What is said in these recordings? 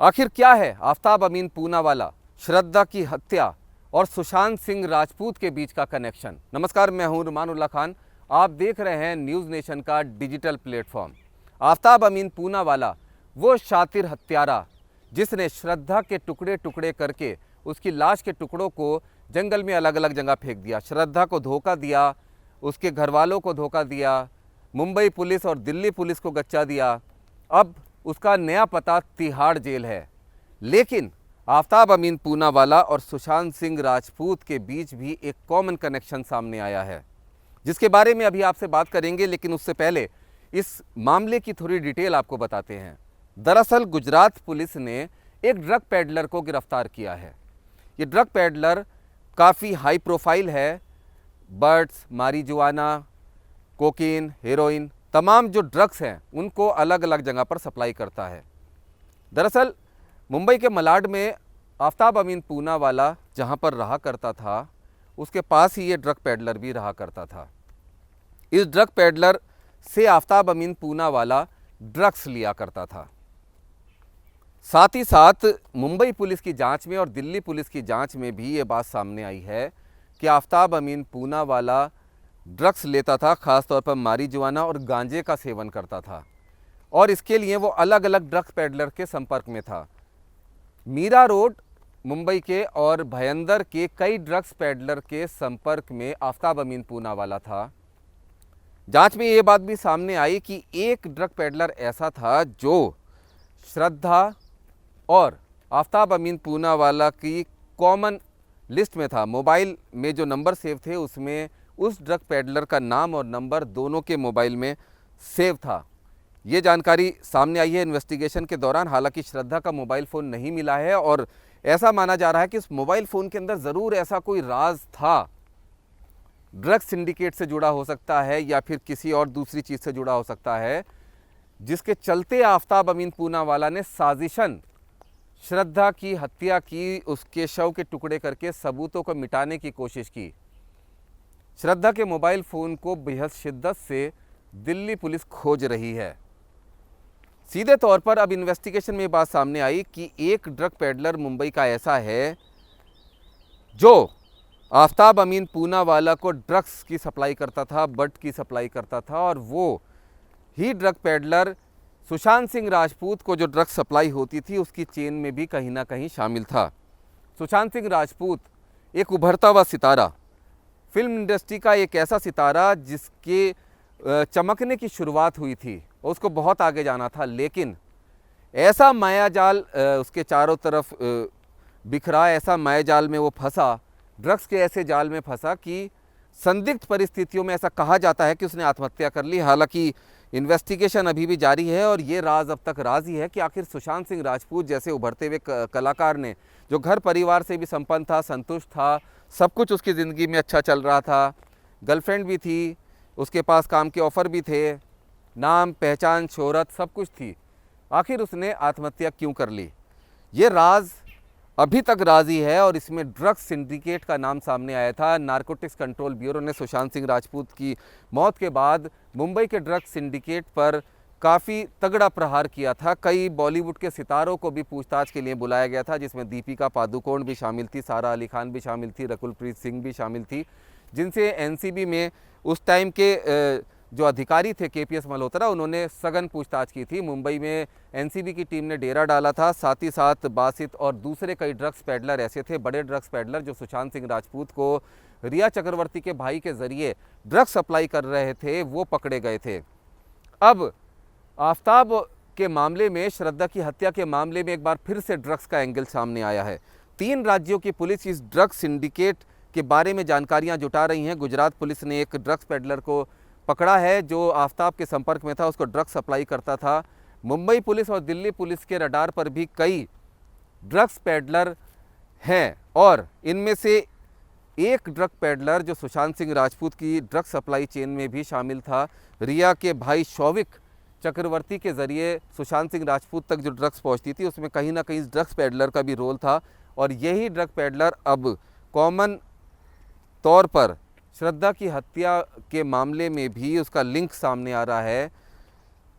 आखिर क्या है आफताब अमीन पूनावाला, श्रद्धा की हत्या और सुशांत सिंह राजपूत के बीच का कनेक्शन। नमस्कार, मैं हूं रुमानुल्लाह खान। आप देख रहे हैं न्यूज़ नेशन का डिजिटल प्लेटफॉर्म। आफताब अमीन पूनावाला वो शातिर हत्यारा जिसने श्रद्धा के टुकड़े टुकड़े करके उसकी लाश के टुकड़ों को जंगल में अलग अलग जगह फेंक दिया। श्रद्धा को धोखा दिया, उसके घर वालों को धोखा दिया, मुंबई पुलिस और दिल्ली पुलिस को गच्चा दिया। अब उसका नया पता तिहाड़ जेल है। लेकिन आफताब अमीन पूनावाला और सुशांत सिंह राजपूत के बीच भी एक कॉमन कनेक्शन सामने आया है, जिसके बारे में अभी आपसे बात करेंगे। लेकिन उससे पहले इस मामले की थोड़ी डिटेल आपको बताते हैं। दरअसल गुजरात पुलिस ने एक ड्रग पेडलर को गिरफ्तार किया है। ये ड्रग पेडलर काफ़ी हाई प्रोफाइल है। बर्ड्स, मारीजुआना, कोकीन, हेरोइन, तमाम जो ड्रग्स हैं उनको अलग अलग जगह पर सप्लाई करता है। दरअसल मुंबई के मलाड में आफताब अमीन पूनावाला जहां पर रहा करता था, उसके पास ही ये ड्रग पेडलर भी रहा करता था। इस ड्रग पेडलर से आफताब अमीन पूनावाला ड्रग्स लिया करता था। साथ ही साथ मुंबई पुलिस की जांच में और दिल्ली पुलिस की जांच में भी ये बात सामने आई है कि आफताब अमीन पूनावाला ड्रग्स लेता था, ख़ासतौर पर मारीजुआना और गांजे का सेवन करता था, और इसके लिए वो अलग अलग ड्रग्स पेडलर के संपर्क में था। मीरा रोड मुंबई के और भयंदर के कई ड्रग्स पेडलर के संपर्क में आफताब अमीन पूनावाला था। जांच में ये बात भी सामने आई कि एक ड्रग पेडलर ऐसा था जो श्रद्धा और आफताब अमीन पूनावाला की कॉमन लिस्ट में था। मोबाइल में जो नंबर सेव थे उसमें उस ड्रग पेडलर का नाम और नंबर दोनों के मोबाइल में सेव था। ये जानकारी सामने आई है इन्वेस्टिगेशन के दौरान। हालांकि श्रद्धा का मोबाइल फ़ोन नहीं मिला है और ऐसा माना जा रहा है कि उस मोबाइल फ़ोन के अंदर ज़रूर ऐसा कोई राज था। ड्रग सिंडिकेट से जुड़ा हो सकता है या फिर किसी और दूसरी चीज़ से जुड़ा हो सकता है, जिसके चलते आफताब अमीन पूनावाला ने साजिशन श्रद्धा की हत्या की, उसके शव के टुकड़े करके सबूतों को मिटाने की कोशिश की। श्रद्धा के मोबाइल फ़ोन को बेहद शिद्दत से दिल्ली पुलिस खोज रही है। सीधे तौर पर अब इन्वेस्टिगेशन में बात सामने आई कि एक ड्रग पेडलर मुंबई का ऐसा है जो आफताब अमीन पूनावाला को ड्रग्स की सप्लाई करता था, बट की सप्लाई करता था, और वो ही ड्रग पेडलर सुशांत सिंह राजपूत को जो ड्रग्स सप्लाई होती थी उसकी चेन में भी कहीं ना कहीं शामिल था। सुशांत सिंह राजपूत एक उभरता हुआ सितारा, फिल्म इंडस्ट्री का एक ऐसा सितारा जिसके चमकने की शुरुआत हुई थी, उसको बहुत आगे जाना था। लेकिन ऐसा मायाजाल उसके चारों तरफ बिखरा, ऐसा मायाजाल में वो फंसा, ड्रग्स के ऐसे जाल में फंसा कि संदिग्ध परिस्थितियों में ऐसा कहा जाता है कि उसने आत्महत्या कर ली। हालांकि इन्वेस्टिगेशन अभी भी जारी है और ये राज अब तक राज ही है कि आखिर सुशांत सिंह राजपूत जैसे उभरते हुए कलाकार ने, जो घर परिवार से भी संपन्न था, संतुष्ट था, सब कुछ उसकी ज़िंदगी में अच्छा चल रहा था, गर्लफ्रेंड भी थी, उसके पास काम के ऑफ़र भी थे, नाम, पहचान, शोहरत सब कुछ थी, आखिर उसने आत्महत्या क्यों कर ली? ये राज अभी तक राजी है और इसमें ड्रग्स सिंडिकेट का नाम सामने आया था। नारकोटिक्स कंट्रोल ब्यूरो ने सुशांत सिंह राजपूत की मौत के बाद मुंबई के ड्रग्स सिंडिकेट पर काफ़ी तगड़ा प्रहार किया था। कई बॉलीवुड के सितारों को भी पूछताछ के लिए बुलाया गया था, जिसमें दीपिका पादुकोण भी शामिल थी, सारा अली खान भी शामिल थी, रकुलप्रीत सिंह भी शामिल थी, जिनसे एनसीबी में उस टाइम के जो अधिकारी थे केपीएस मल्होत्रा, उन्होंने सघन पूछताछ की थी। मुंबई में एनसीबी की टीम ने डेरा डाला था। साथ ही साथ बासित और दूसरे कई ड्रग्स पेडलर ऐसे थे, बड़े ड्रग्स पेडलर, जो सुशांत सिंह राजपूत को रिया चक्रवर्ती के भाई के ज़रिए ड्रग्स सप्लाई कर रहे थे, वो पकड़े गए थे। अब आफताब के मामले में, श्रद्धा की हत्या के मामले में एक बार फिर से ड्रग्स का एंगल सामने आया है। 3 राज्यों की पुलिस इस ड्रग्स सिंडिकेट के बारे में जानकारियां जुटा रही हैं। गुजरात पुलिस ने एक ड्रग्स पेडलर को पकड़ा है जो आफताब के संपर्क में था, उसको ड्रग्स सप्लाई करता था। मुंबई पुलिस और दिल्ली पुलिस के रडार पर भी कई ड्रग्स पेडलर हैं और इनमें से एक ड्रग पेडलर जो सुशांत सिंह राजपूत की ड्रग सप्लाई चेन में भी शामिल था। रिया के भाई शौविक चक्रवर्ती के ज़रिए सुशांत सिंह राजपूत तक जो ड्रग्स पहुंचती थी उसमें कहीं ना कहीं ड्रग्स पेडलर का भी रोल था, और यही ड्रग पेडलर अब कॉमन तौर पर श्रद्धा की हत्या के मामले में भी उसका लिंक सामने आ रहा है।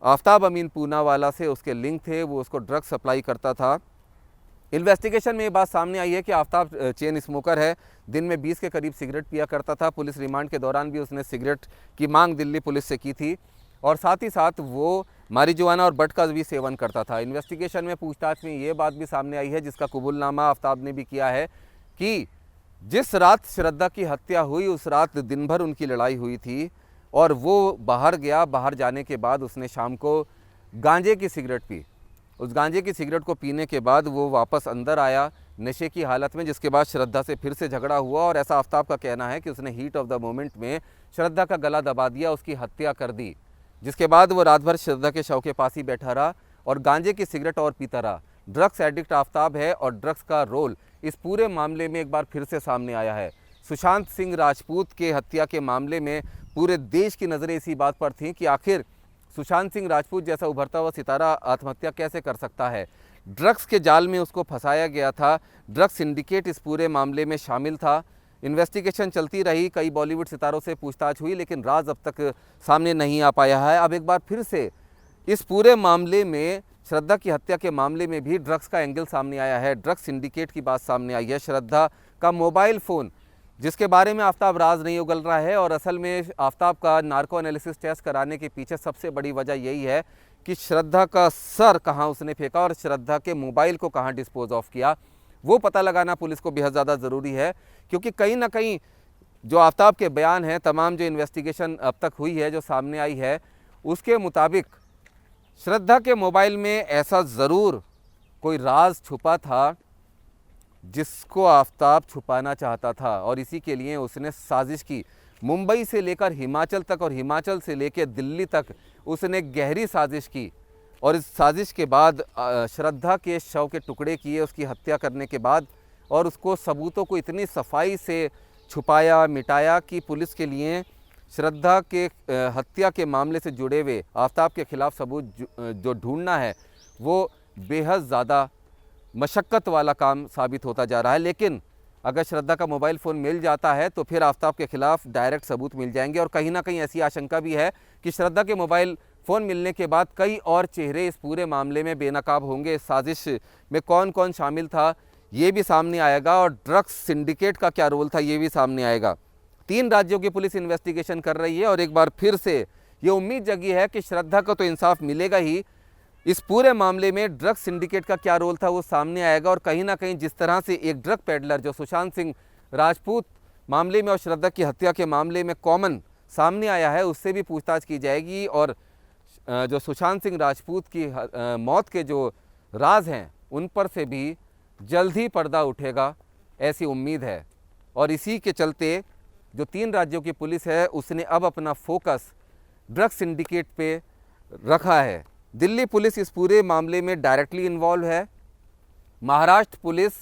आफताब अमीन पूनावाला से उसके लिंक थे, वो उसको ड्रग सप्लाई करता था इन्वेस्टिगेशन में ये बात सामने आई है कि आफ्ताब चेन स्मोकर है। दिन में 20 के करीब सिगरेट पिया करता था। पुलिस रिमांड के दौरान भी उसने सिगरेट की मांग दिल्ली पुलिस से की थी और साथ ही साथ वो मारिजुआना और बट का भी सेवन करता था। इन्वेस्टिगेशन में पूछताछ में ये बात भी सामने आई है, जिसका कबूलनामा आफ्ताब ने भी किया है, कि जिस रात श्रद्धा की हत्या हुई उस रात दिन भर उनकी लड़ाई हुई थी और वो बाहर गया। बाहर जाने के बाद उसने शाम को गांजे की सिगरेट पी। उस गांजे की सिगरेट को पीने के बाद वो वापस अंदर आया नशे की हालत में, जिसके बाद श्रद्धा से फिर से झगड़ा हुआ और ऐसा आफ्ताब का कहना है कि उसने हीट ऑफ द मोमेंट में श्रद्धा का गला दबा दिया, उसकी हत्या कर दी। जिसके बाद वो रात भर श्रद्धा के शव के पास ही बैठा रहा और गांजे की सिगरेट और पीता रहा। ड्रग्स एडिक्ट आफ्ताब है और ड्रग्स का रोल इस पूरे मामले में एक बार फिर से सामने आया है। सुशांत सिंह राजपूत के हत्या के मामले में पूरे देश की नज़रें इसी बात पर थीं कि आखिर सुशांत सिंह राजपूत जैसा उभरता हुआ सितारा आत्महत्या कैसे कर सकता है। ड्रग्स के जाल में उसको फंसाया गया था। ड्रग्स सिंडिकेट इस पूरे मामले में शामिल था। इन्वेस्टिगेशन चलती रही, कई बॉलीवुड सितारों से पूछताछ हुई, लेकिन राज अब तक सामने नहीं आ पाया है। अब एक बार फिर से इस पूरे मामले में, श्रद्धा की हत्या के मामले में भी ड्रग्स का एंगल सामने आया है। ड्रग्स सिंडिकेट की बात सामने आई है। श्रद्धा का मोबाइल फ़ोन, जिसके बारे में आफ्ताब राज नहीं उगल रहा है, और असल में आफ्ताब का नार्को एनालिसिस टेस्ट कराने के पीछे सबसे बड़ी वजह यही है कि श्रद्धा का सर कहाँ उसने फेंका और श्रद्धा के मोबाइल को कहाँ डिस्पोज ऑफ किया, वो पता लगाना पुलिस को बेहद ज़्यादा ज़रूरी है। क्योंकि कहीं ना कहीं जो आफ्ताब के बयान हैं, तमाम जो इन्वेस्टिगेशन अब तक हुई है, जो सामने आई है, उसके मुताबिक श्रद्धा के मोबाइल में ऐसा ज़रूर कोई राज छुपा था जिसको आफ्ताब छुपाना चाहता था और इसी के लिए उसने साजिश की। मुंबई से लेकर हिमाचल तक और हिमाचल से लेकर दिल्ली तक उसने गहरी साजिश की और इस साजिश के बाद श्रद्धा के शव के टुकड़े किए उसकी हत्या करने के बाद, और उसको सबूतों को इतनी सफाई से छुपाया, मिटाया कि पुलिस के लिए श्रद्धा के हत्या के मामले से जुड़े हुए आफ्ताब के खिलाफ सबूत जो ढूंढना है वो बेहद ज़्यादा मशक्क़त वाला काम साबित होता जा रहा है। लेकिन अगर श्रद्धा का मोबाइल फ़ोन मिल जाता है तो फिर आफ्ताब के खिलाफ डायरेक्ट सबूत मिल जाएंगे और कहीं ना कहीं ऐसी आशंका भी है कि श्रद्धा के मोबाइल फ़ोन मिलने के बाद कई और चेहरे इस पूरे मामले में बेनकाब होंगे। इस साजिश में कौन कौन शामिल था ये भी सामने आएगा और ड्रग्स सिंडिकेट का क्या रोल था ये भी सामने आएगा। 3 राज्यों की पुलिस इन्वेस्टिगेशन कर रही है और एक बार फिर से ये उम्मीद जगी है कि श्रद्धा को तो इंसाफ मिलेगा ही, इस पूरे मामले में ड्रग सिंडिकेट का क्या रोल था वो सामने आएगा। और कहीं ना कहीं जिस तरह से एक ड्रग पेडलर जो सुशांत सिंह राजपूत मामले में और श्रद्धा की हत्या के मामले में कॉमन सामने आया है, उससे भी पूछताछ की जाएगी और जो सुशांत सिंह राजपूत की मौत के जो राज हैं उन पर से भी जल्द ही पर्दा उठेगा, ऐसी उम्मीद है। और इसी के चलते जो 3 राज्यों की पुलिस है उसने अब अपना फोकस ड्रग सिंडिकेट पे रखा है। दिल्ली पुलिस इस पूरे मामले में डायरेक्टली इन्वॉल्व है, महाराष्ट्र पुलिस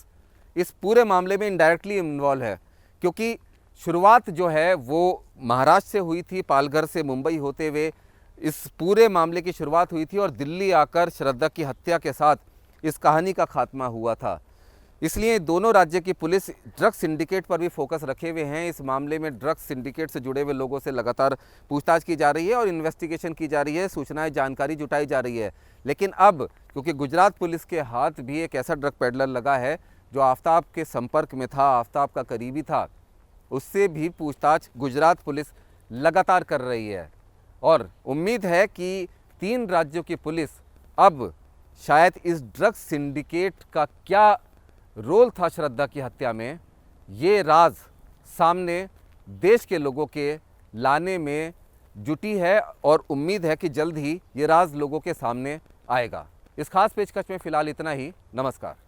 इस पूरे मामले में इनडायरेक्टली इन्वॉल्व है, क्योंकि शुरुआत जो है वो महाराष्ट्र से हुई थी, पालघर से मुंबई होते हुए इस पूरे मामले की शुरुआत हुई थी और दिल्ली आकर श्रद्धा की हत्या के साथ इस कहानी का खात्मा हुआ था। इसलिए दोनों राज्य की पुलिस ड्रग्स सिंडिकेट पर भी फोकस रखे हुए हैं। इस मामले में ड्रग्स सिंडिकेट से जुड़े हुए लोगों से लगातार पूछताछ की जा रही है और इन्वेस्टिगेशन की जा रही है, सूचनाएं जानकारी जुटाई जा रही है। लेकिन अब क्योंकि गुजरात पुलिस के हाथ भी एक ऐसा ड्रग पेडलर लगा है जो आफ्ताब के संपर्क में था, आफ्ताब का करीबी था, उससे भी पूछताछ गुजरात पुलिस लगातार कर रही है और उम्मीद है कि 3 राज्यों की पुलिस अब शायद इस ड्रग्स सिंडिकेट का क्या रोल था श्रद्धा की हत्या में, ये राज सामने देश के लोगों के लाने में जुटी है और उम्मीद है कि जल्द ही ये राज लोगों के सामने आएगा। इस खास पेशकश में फ़िलहाल इतना ही। नमस्कार।